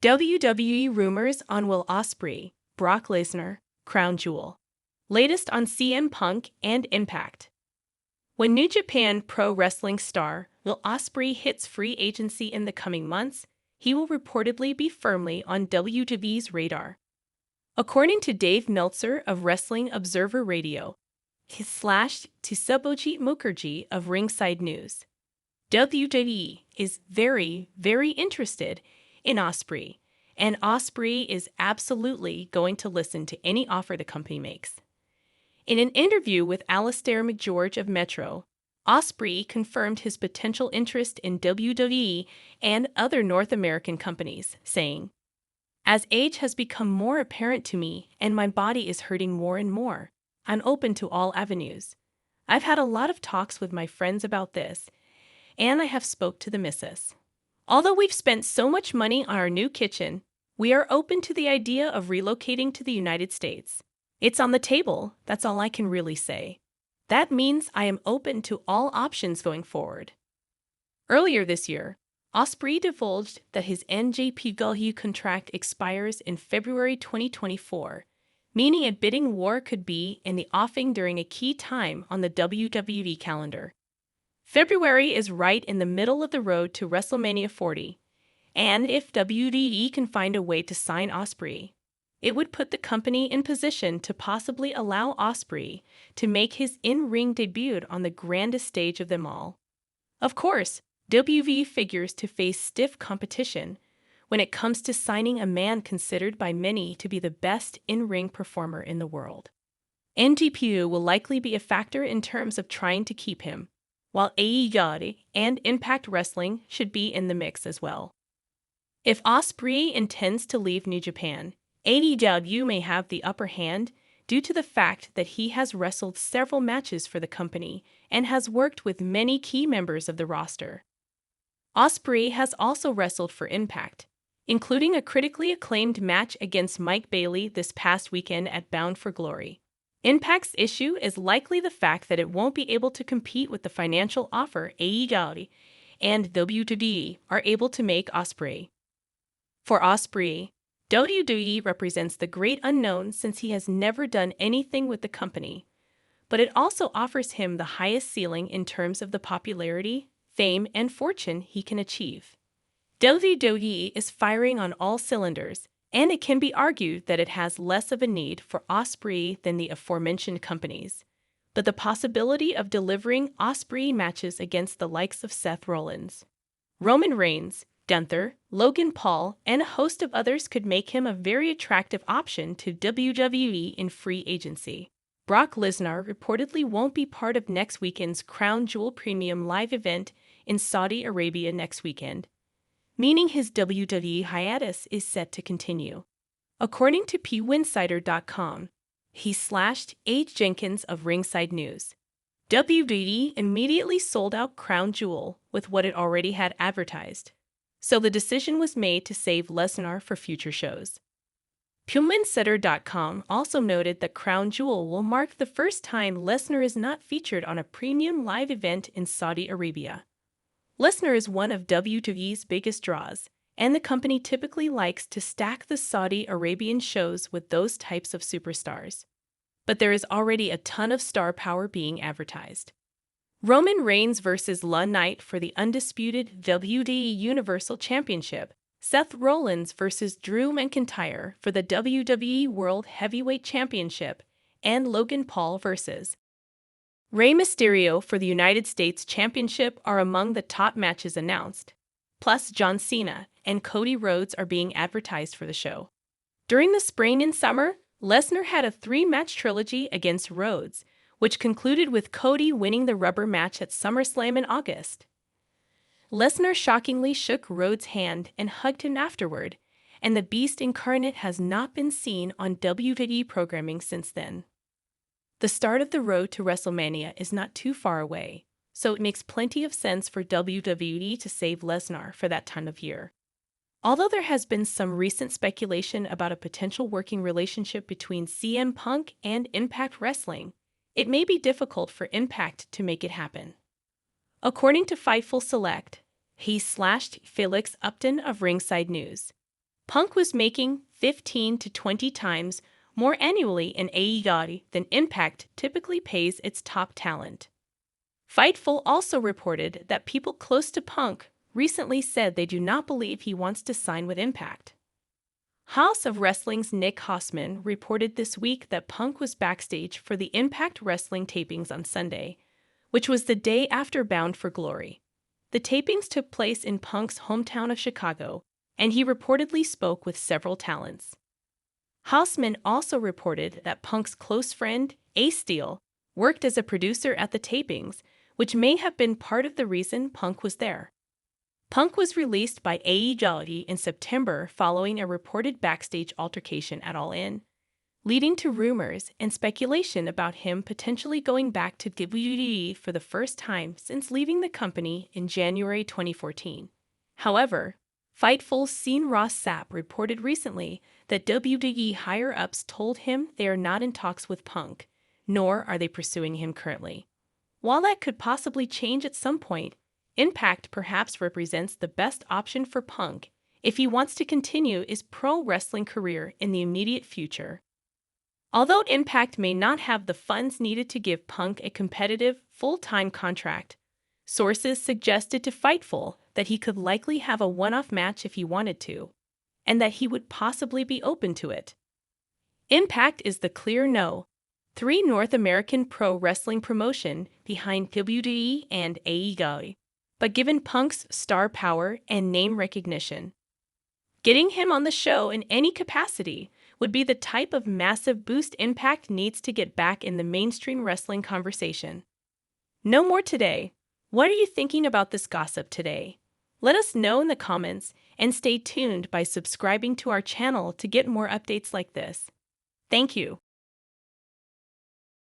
WWE rumors on Will Ospreay, Brock Lesnar, crown jewel. Latest on CM Punk and Impact. When New Japan Pro Wrestling star Will Ospreay hits free agency in the coming months, he will reportedly be firmly on WWE's radar. According to Dave Meltzer of Wrestling Observer Radio, to Subhojit Mukherjee of Ringside News, WWE is very, very interested in Ospreay, and Ospreay is absolutely going to listen to any offer the company makes. In an interview with Alistair McGeorge of Metro, Ospreay confirmed his potential interest in WWE and other North American companies, saying, "As age has become more apparent to me and my body is hurting more and more, I'm open to all avenues. I've had a lot of talks with my friends about this, and I have spoke to the missus. Although we've spent so much money on our new kitchen, we are open to the idea of relocating to the United States. It's on the table, that's all I can really say. That means I am open to all options going forward." Earlier this year, Ospreay divulged that his NJPW contract expires in February 2024, meaning a bidding war could be in the offing during a key time on the WWE calendar. February is right in the middle of the road to WrestleMania 40, and if WWE can find a way to sign Ospreay, it would put the company in position to possibly allow Ospreay to make his in-ring debut on the grandest stage of them all. Of course, WWE figures to face stiff competition when it comes to signing a man considered by many to be the best in-ring performer in the world. NJPW will likely be a factor in terms of trying to keep him, while AEW and Impact Wrestling should be in the mix as well. If Ospreay intends to leave New Japan, AEW may have the upper hand due to the fact that he has wrestled several matches for the company and has worked with many key members of the roster. Ospreay has also wrestled for Impact, including a critically acclaimed match against Mike Bailey this past weekend at Bound for Glory. Impact's issue is likely the fact that it won't be able to compete with the financial offer AEW and WWE are able to make Ospreay. For Ospreay, WWE represents the great unknown since he has never done anything with the company, but it also offers him the highest ceiling in terms of the popularity, fame, and fortune he can achieve. WWE is firing on all cylinders, and it can be argued that it has less of a need for Ospreay than the aforementioned companies. But the possibility of delivering Ospreay matches against the likes of Seth Rollins, Roman Reigns, Gunther, Logan Paul, and a host of others could make him a very attractive option to WWE in free agency. Brock Lesnar reportedly won't be part of next weekend's Crown Jewel Premium live event in Saudi Arabia next weekend, meaning his WWE hiatus is set to continue. According to PWinsider.com, H. Jenkins of Ringside News, WWE immediately sold out Crown Jewel with what it already had advertised, so the decision was made to save Lesnar for future shows. PWinsider.com also noted that Crown Jewel will mark the first time Lesnar is not featured on a premium live event in Saudi Arabia. Lesnar is one of WWE's biggest draws, and the company typically likes to stack the Saudi Arabian shows with those types of superstars. But there is already a ton of star power being advertised. Roman Reigns versus LA Knight for the undisputed WWE Universal Championship, Seth Rollins versus Drew McIntyre for the WWE World Heavyweight Championship, and Logan Paul versus Rey Mysterio for the United States Championship are among the top matches announced. Plus, John Cena and Cody Rhodes are being advertised for the show. During the spring and summer, Lesnar had a 3-match trilogy against Rhodes, which concluded with Cody winning the rubber match at SummerSlam in August. Lesnar shockingly shook Rhodes' hand and hugged him afterward, and the Beast incarnate has not been seen on WWE programming since then. The start of the road to WrestleMania is not too far away, so it makes plenty of sense for WWE to save Lesnar for that time of year. Although there has been some recent speculation about a potential working relationship between CM Punk and Impact Wrestling, it may be difficult for Impact to make it happen. According to Fightful Select, Flix Upton of Ringside News, Punk was making 15 to 20 times more annually in AEW than Impact typically pays its top talent. Fightful also reported that people close to Punk recently said they do not believe he wants to sign with Impact. House of Wrestling's Nick Hossman reported this week that Punk was backstage for the Impact Wrestling tapings on Sunday, which was the day after Bound for Glory. The tapings took place in Punk's hometown of Chicago, and he reportedly spoke with several talents. Hossman also reported that Punk's close friend, Ace Steel, worked as a producer at the tapings, which may have been part of the reason Punk was there. Punk was released by AEW in September following a reported backstage altercation at All In, leading to rumors and speculation about him potentially going back to WWE for the first time since leaving the company in January 2014. However, Fightful's Scene Ross Sapp reported recently that WWE higher-ups told him they are not in talks with Punk, nor are they pursuing him currently. While that could possibly change at some point, Impact perhaps represents the best option for Punk if he wants to continue his pro wrestling career in the immediate future. Although Impact may not have the funds needed to give Punk a competitive, full-time contract, sources suggested to Fightful that he could likely have a one-off match if he wanted to, and that he would possibly be open to it. Impact is the clear no. 3 North American pro wrestling promotion behind WWE and AEW, but given Punk's star power and name recognition, getting him on the show in any capacity would be the type of massive boost Impact needs to get back in the mainstream wrestling conversation. No more today. What are you thinking about this gossip today? Let us know in the comments and stay tuned by subscribing to our channel to get more updates like this. Thank you.